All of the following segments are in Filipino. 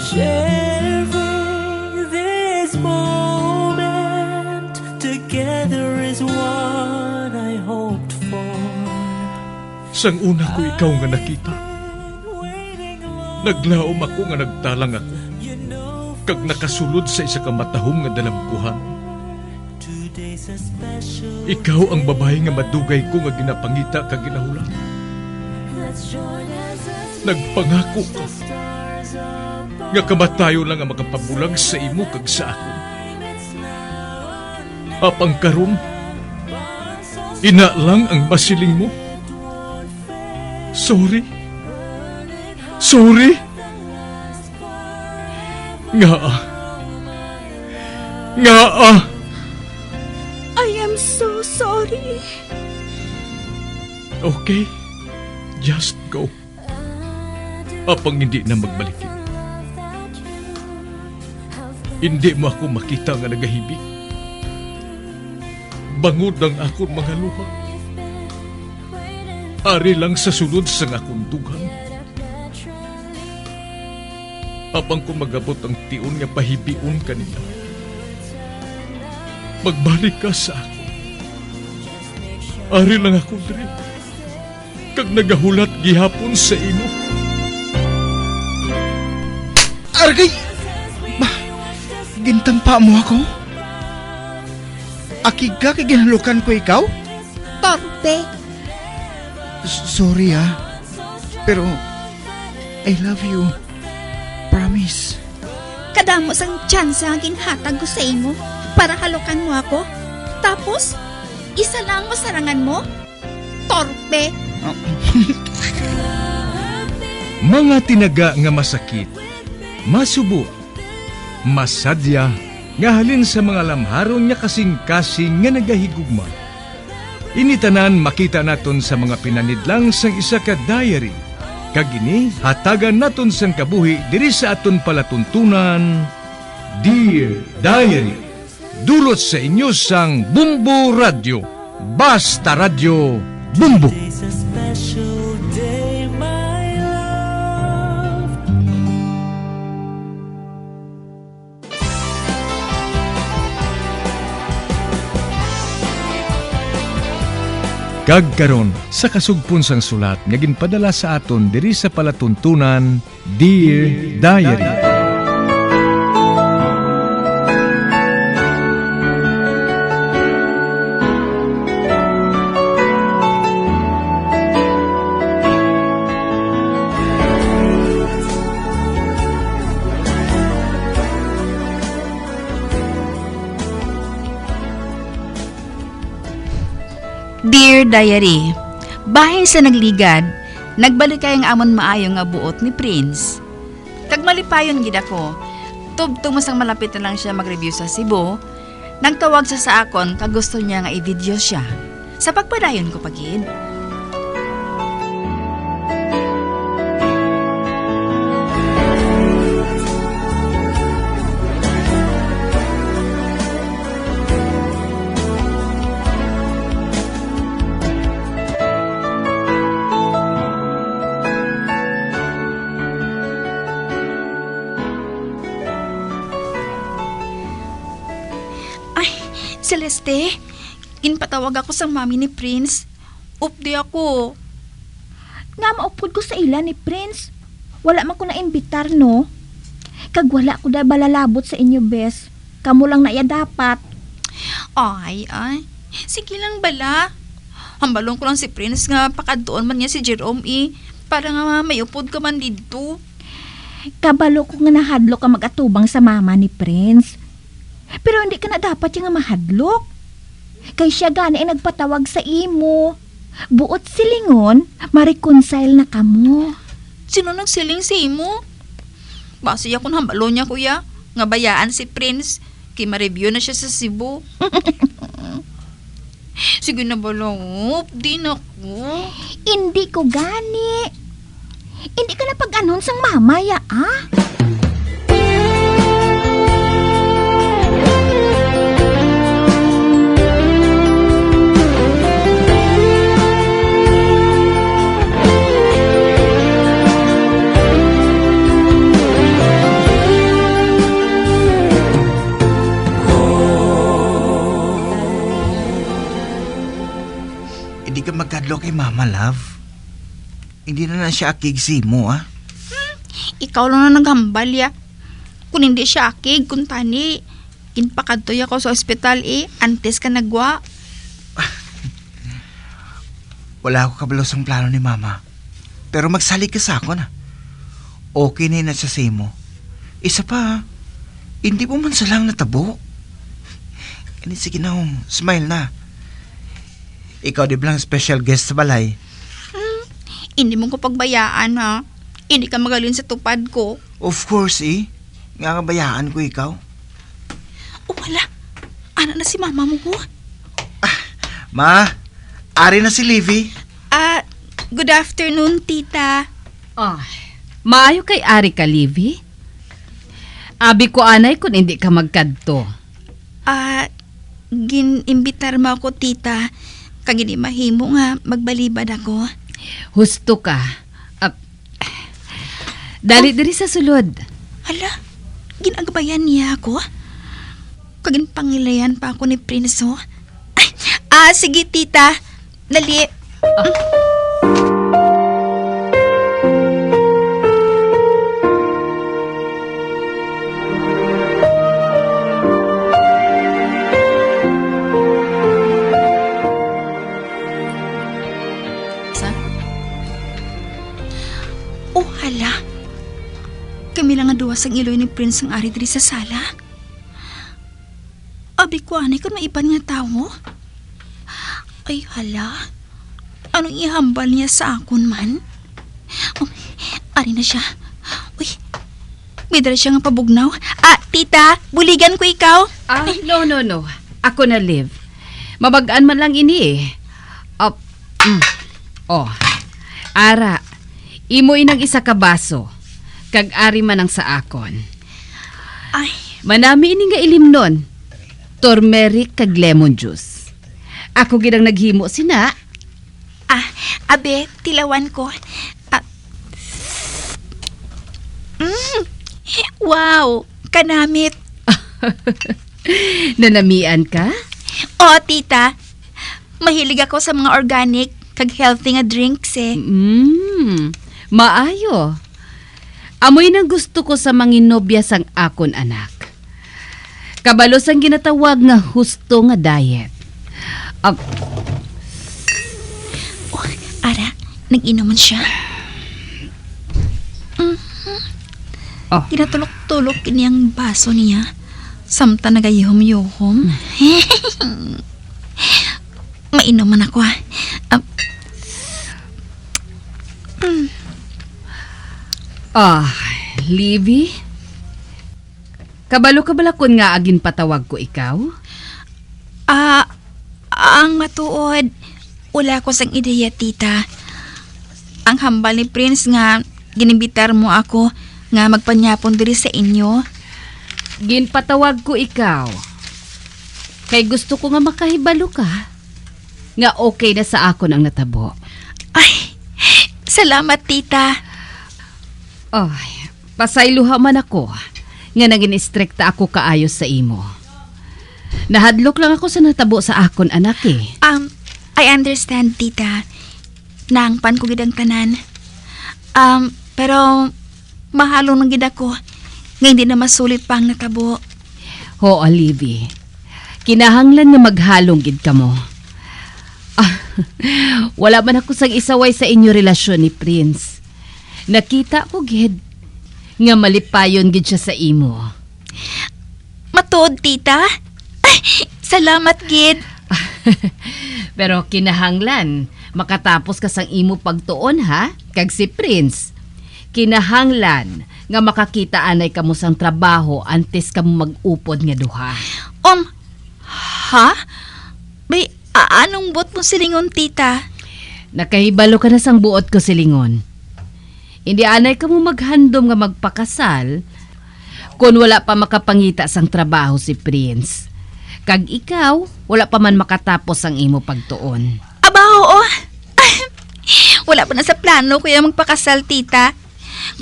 Sharing this moment together is what I hoped for. Sang una ko ikaw nga nakita, naglaom ako nga nagtalang ako, kag nakasulod sa isa ka matahom nga dalagkuhan. Ikaw ang babae nga madugay ko nga ginapangita kag ginahulan. Nagpangako ka nga kamatayo lang ang makapabulag sa imo kag sa ako. Apang karon, ina lang ang masiling mo. Sorry. Nga. I am so sorry. Okay, just go. Apang hindi na magbalikin. Hindi mo ako makita nga nagahibik. Bangod ang akong mga luha. Ari lang sa sulod sa akong dugang. Apang ko magabot ang tiun nga pahibiun kanila. Magbalik ka sa ako. Ari lang ako diri. Kag nagahulat gihapon sa imo. Argay! Gintampa mo ako? Akig ka kay ginalukan ko ikaw? Torpe. Sorry pero I love you. Promise. Kadamo sang tsansa ang ginhatag ko sa imo para halukan mo ako. Tapos, isa lang masarangan mo? Torpe. Mga tinaga nga masakit, masubo, masadya, nga halin sa mga lamharon nga kasing-kasing nga nagahigugma. Initanan makita naton sa mga pinanidlang sang isa ka diary. Kagini, hatagan naton sang kabuhi diri sa aton palatuntunan, Dear Diary. Dulot sa inyo sang Bumbo Radio. Basta Radio Bumbo. It's a special day, my love. Kagkaron sa kasugpon sang sulat nga ginpadala sa aton diri sa palatuntunan, Dear Diary. Dear Diary, bahin sa nagligad, nagbalik kayang amon maayo nga buot ni Prince. Kag malipayon gid ako, tubtong masang malapit na lang siya mag-review sa Cebu, nagtawag sa akon kag gusto niya nga i-video siya. Sa pagpadayon ko pagid. Celeste, ginpatawag ako sa mami ni Prince. Updi ako. Nga maupod ko sa ila ni Prince. Wala man ko na-imbitar, no? Kag wala ko da balalabot sa inyo, bes. Kamu lang na iya dapat. Ay. Sige lang bala. Hambalong ko lang si Prince nga pakadtuon man niya si Jerome para nga may upod ka man dito. Kabalo ko nga nahadlok ka mag-atubang sa mama ni Prince. Pero hindi ka na dapat yung mahadlok. Kay siya gani ay nagpatawag sa imo. Buot silingon, ma-reconcile na kamo. Sino nagsiling sa imo? Basi akong hambalo niya, kuya. Nga bayaan si Prince. Kay ma-review na siya sa Cebu. Sige na balong, di na ko. Hindi ko gani. Hindi ka na pag-anon sang mamaya, kay Mama, love. Hindi na siya akig si mo, ah. Ikaw lang na naghambal ya. Kung hindi siya akig, kung tani, kinpakadtoy ako sa ospital antes ka nagwa. Wala ako kabalos ang plano ni Mama. Pero magsalig ka sa ako na. Okay na siya sa mo. Isa pa, hindi mo man salang natabo. Sige na, smile na. Ikaw di blang special guest sa balay. Hindi mo ko pagbayaan ha. Hindi ka magaling sa tupad ko. Of course, Nga kabayaan ko ikaw. Wala. Ano na si mama mo ko? Ma, ari na si Livy. Good afternoon, tita. Maayo kay Ari ka, Livy? Abi ko anay kung hindi ka magkadto. Ginimbitar mo ako, tita. Kag hindi mahimo nga magbalibad ako. Husto ka. Dali sa sulod. Hala, ginagabayan niya ako? Kagin pangilayan pa ako ni Prince, oh. Sige, tita. Dali. Hala. Kami lang nga duwas ang iloy ni Prince ang ari diri sa sala. Abi ko anay kung maiban nga tao. Ay hala. Anong ihambal niya sa akon man? Ari na siya. Uy, may dala siya nga pabugnaw. Tita, buligan ko ikaw. No. Ako na, Liv. Mabagaan man lang ini Ara, imo inang isa ka baso. Kag ari man ang sa akon. Ay. Manami ini nga ilimnon. Turmeric kag lemon juice. Ako gidang naghimo sina. Abe, tilawan ko. Wow, kanamit. Nanamian ka? Tita. Mahilig ako sa mga organic kag healthy nga drinks Maayo. Amoy nang gusto ko sa manginobya sang akon anak. Kabalos ang ginatawag nga husto nga diet. Ara, nag-inuman siya. Kinatulok-tulok kiniyang baso niya. Samta nagayuhom-yuhom. Mainuman ako Livy? Kabalo-kabalakon nga agin patawag ko ikaw? Ang matuod, wala ko sang ideya, tita. Ang hambal ni Prince nga, ginimbitar mo ako nga magpanyapon diri sa inyo. Ginpatawag ko ikaw. Kay gusto ko nga makahibalo ka. Nga okay na sa akon ang natabo. Ay, salamat, tita. Pasayluha man ako nga naging istrikta ako kaayos sa imo. Nahadlok lang ako sa natabo sa akon anak I understand, tita. Naangpan ko gidang tanan. Pero mahalo ng gid ako. Nga hindi na masulit pa ang natabo. Ho, Livy. Kinahanglan nga maghalong gid ka mo. Wala man ako sang isaway sa inyo relasyon ni Prince. Nakita ko gid nga malipayon gid siya sa imo. Matuod, tita? Ay, salamat gid. Pero kinahanglan makatapos ka sang imo pagtuon ha, kag si Prince. Kinahanglan nga makakita anay kamo sang trabaho antes kamo mag-upod nga duha. Ha? May anong bot mo silingon, tita? Nakahibalo ka na sang buot ko silingon. Hindi anay kamo maghandom nga magpakasal kung wala pa makapangita sang trabaho si Prince. Kag ikaw, wala pa man makatapos ang imo pagtuon. Aba, oo. Wala pa na sa plano kuya magpakasal, tita.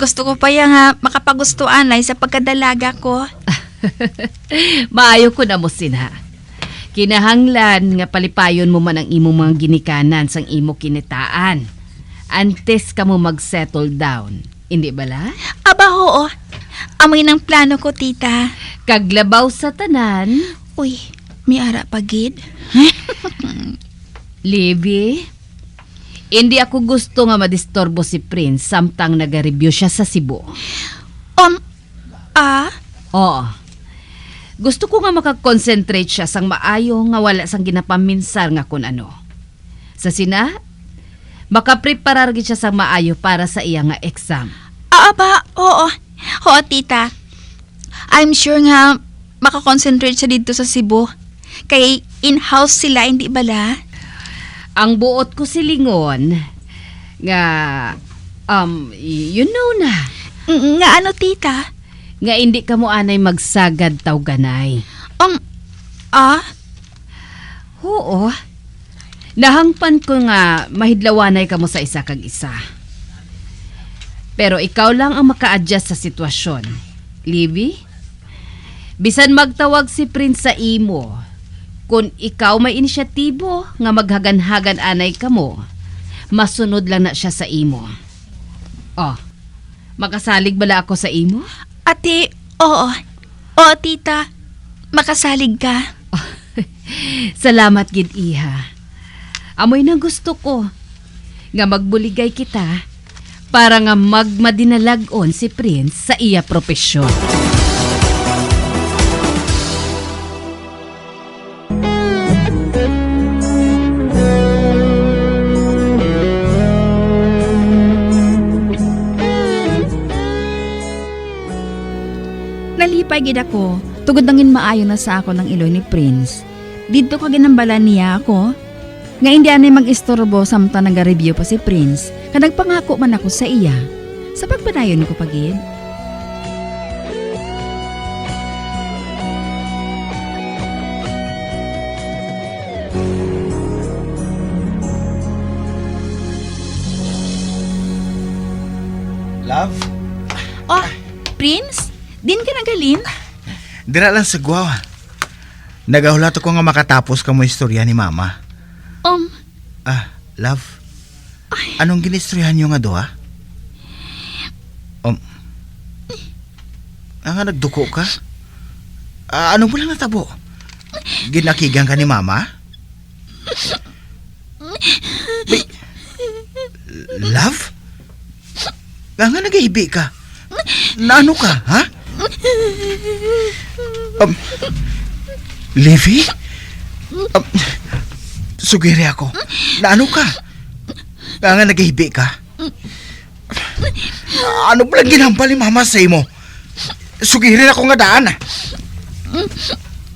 Gusto ko pa nga makapagustuan ay sa pagkadalaga ko. Maayo ko na mo sina. Kinahanglan nga palipayon mo man ang imong mga ginikanan sang imo kinitaan. Antes ka mo mag-settle down. Hindi bala? Aba, oo. Amoy ng plano ko, tita. Kaglabaw sa tanan. Uy, may ara pagid. Libby, hindi ako gusto nga madistorbo si Prince samtang nag-review siya sa Cebu. Oo. Gusto ko nga makakonsentrate siya sang maayo nga wala sang ginapaminsar nga kun ano. Sa sina, makapreparar gid siya sang maayo para sa iya nga exam. Aba, oo. Oo, tita. I'm sure nga makakonsentrate siya dito sa Cebu. Kay in-house sila, hindi bala? Ang buot ko silingon nga you know na Nga ano, tita? nga hindi ka mo anay magsagad taw ganay. Oo. Nahangpan ko nga mahidlawanay ka mo sa isa kag isa. Pero ikaw lang ang maka-adjust sa sitwasyon. Libby, bisan magtawag si Prince sa imo, kung ikaw may inisyatibo nga maghagan-hagan anay ka mo, masunod lang na siya sa imo. Oh, makasalig bala ako sa imo? Ate, oo. Oo, tita. Makasalig ka. Salamat gid iha. Amoy nang gusto ko nga magbuligay kita para nga magmadinalagon si Prince sa iya propesyon. Nalipay gid ako. Tugod nangin maayo na sa ako ng iloy ni Prince. Dito ka ginambala niya ako. Nga hindi anay mag-istorbo samtang nag-review pa si Prince. Kanagpangako man ako sa iya. Sa pagpadayon ko pagid. Love? Oh, Prince? Din ka nagalin? Dira lang sa gwawa. Nagahulat ko nga makatapos ka mo istorya ni Mama. Love? Anong ginistoryahan nyo nga doha? Nga nagduko ka? Ano mo lang natabo? Ginakigang ka ni Mama? Love? Nga nag-iibi ka? Naano ka, ha? Livy? Sugiri ako. Naano ka? Nga nag-ihibi ka? Ano palang ginampal ni Mama sa imo? Sugiri ako nga daan.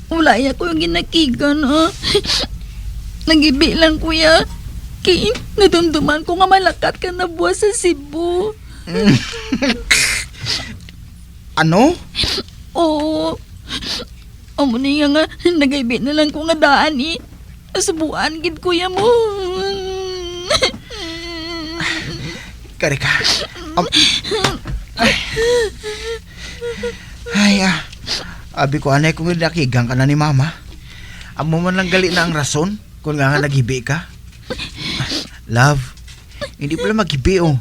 Wala ya ko yung ginakigan, ha? Nagibi lang, kuya. Kaya nadumduman ko nga malakat ka na buwas sa Cebu. Ano? Oo. Amo niya nga, nagaibi na lang ko nga daan, eh. Subuan, gid kuya mo. Kari ka. Abi ko anay kung nakigang ka na ni Mama. Amo man lang gali na ang rason kung nga naghibi ka. Love, hindi pala maghibi, oh.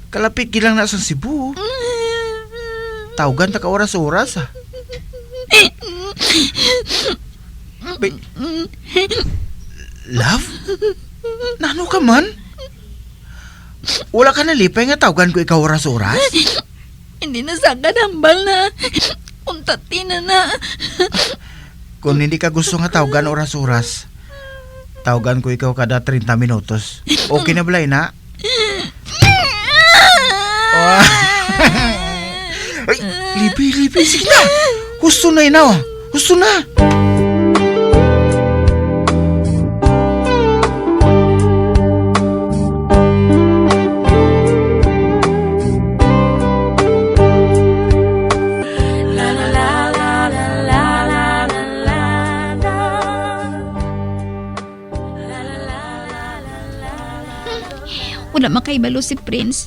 Kalapit gilang na sa Cebu. Tawgan ta ka oras-oras, ah. Love? Nano ka man? Wala ka nalipay nga tawgan ko ikaw oras-oras? Hindi na sagad hambal na. Untati na. Kung hindi ka gusto nga tawgan oras-oras, tawgan ko ikaw kada 30 minutos. Okay na balay na? Ay, lipi, sige na. Gusto na ina, gusto na. Wala makaibalo si Prince.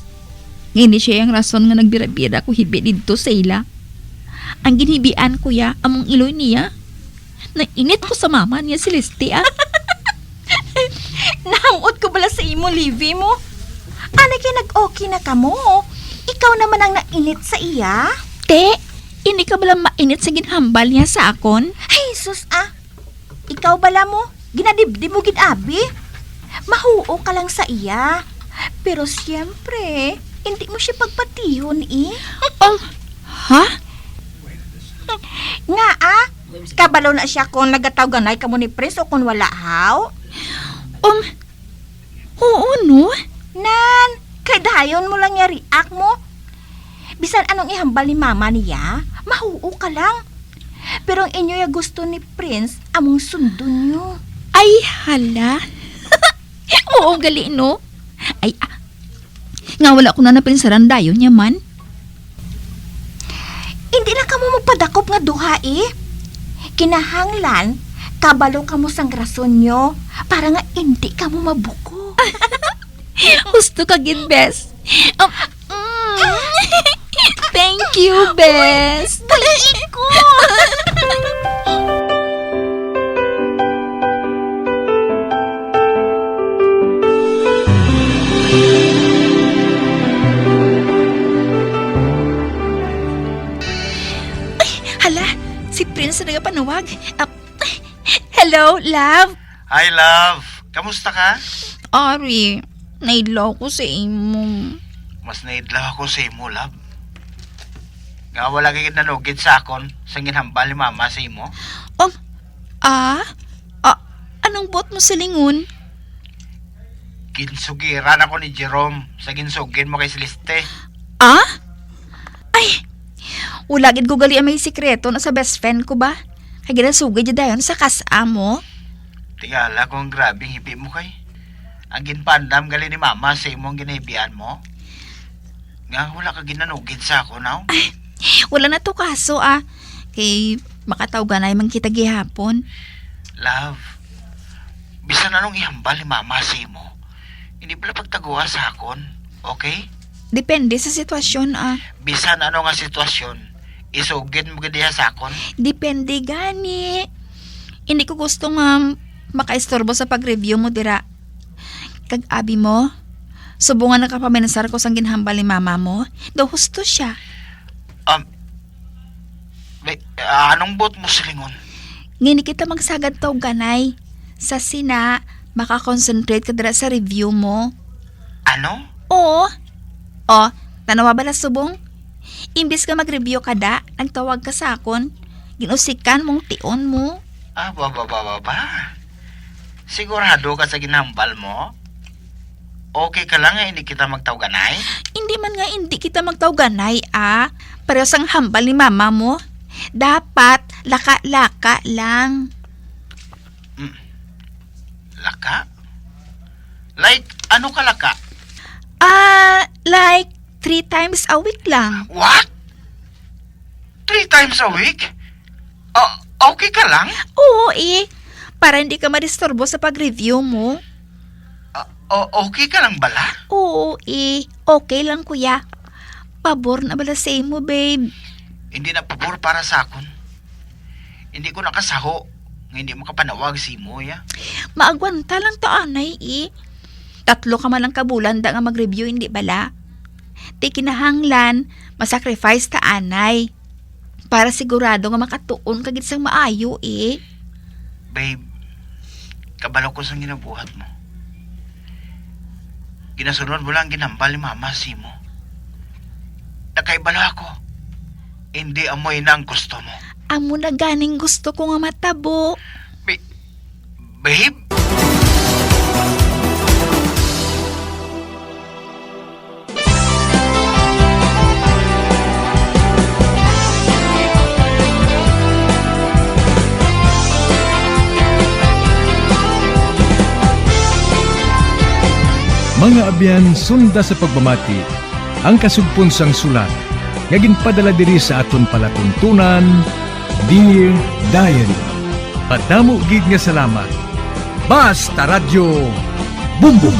Ngayon siya yung rason nga nagbira-bira ko hibi dito sa ila. Ang ginibian ko ya, among iloy niya. Nainit ko sa mama niya si Listy, ah. Nahamot ko bala sa imo, Livy mo. Ano kay nag-okay na ka mo? Ikaw naman ang nainit sa iya? Te, hindi ka bala mainit sa ginhambal niya sa akon? Ay, sus ah. Ikaw bala mo? Ginadibdib mo gid-abi? Mahuo ka lang sa iya. Pero siyempre, hindi mo siya pagpatihon eh. Ha? Nga ah, kabalo na siya kung nagataw-ganay ka mo ni Prince o kung wala haw. Oo no? Nan, kay dayon mo lang nga react mo. Bisan anong ihambal ni mama niya, mahuo ka lang. Pero ang inyo ya gusto ni Prince, among sundon nyo. Ay, hala. Oo, gali, no? Ay, nga wala ko na napinsaran dayon niya man. Hindi na ka mo magpadakop nga duha eh. Kinahanglan, kabalo ka mo sang rason nyo, para nga hindi ka mo mabuko. Gusto ka gid, Bes. Thank you, Bes. Baliin ko! Hala, si Prince na nagapanawag. Hello, love. Hi, love. Kamusta ka? Ari, naidlaw ko sa imo. Mas naidlaw ako sa imo, love. Nga wala kay nanugid sa akon sa ginhambal ni mama sa imo. Anong bot mo sa lingon? Ginsugiran ako ni Jerome sa ginsugin mo kay Celeste. Ay, wala gid ko gali ang may sikreto na sa best friend ko ba? Kaya ginasugay dyan dayon sa kasa mo. Tingala kung grabe ang hipi mo kay. Ang ginpandam gali ni mama sa imong ginahibian mo. Nga wala ka ginanugid sa ako now. Wala na to kaso Kay makatawganay man kita gihapon. Love, bisan anong ihambal ni mama sa imo, hindi pala pagtaguha sa akon, okay? Depende sa sitwasyon Bisan ano nga sitwasyon, isugid mo gadiha sa akon. Depende gani. Hindi ko gusto nga makaistorbo sa pag-review mo dira. Kag abi mo, subungan na kapamenasar ko sang ginhambal ni mama mo. Daw husto siya. Anong bot mo silingon? Ngini kita magsagad taw ganay. Sa sina, makakonsentrate ka dira sa review mo. Ano? Oo. Tanawa ba na subong? Imbis ka mag-review kada, nagtawag ka sa akon. Ginusikan mong tion mo. Ba. Sigurado ka sa ginhambal mo? Okay ka lang hindi kita magtawganay? Hindi man nga hindi kita magtawganay Pareho sang hambal ni mama mo. Dapat laka-laka lang. Laka? Like, ano ka laka? Like 3 times a week lang. What? 3 times a week? Okay ka lang? Oo para hindi ka madisturbo sa pag-review mo. Okay ka lang bala? Oo okay lang kuya. Pabor na bala sa mo, babe. Hindi na pabor para sa akon. Hindi ko nakasaho nga hindi makapanawag si mo, ya. Maagwanta lang to, anay 3 ka man lang kabulan da nga mag-review, hindi bala. Di kinahanglan, masacrifice ta anay. Para sigurado nga makatuon kagit sang maayo, Babe, kabalo ko sa ginabuhat mo. Ginasunod mo lang ginambal ni mama si mo. Nakaibalo ako. Hindi amoy na ang gusto mo. Amo na ganing gusto ko nga matabo. Babe? Mga abyan, sunda sa pagbamati, ang kasugpon sang sulat, nga ginpadala diri sa aton palatuntunan, Dear Diary. Padamo gid nga salamat. Basta Radyo Bumbum.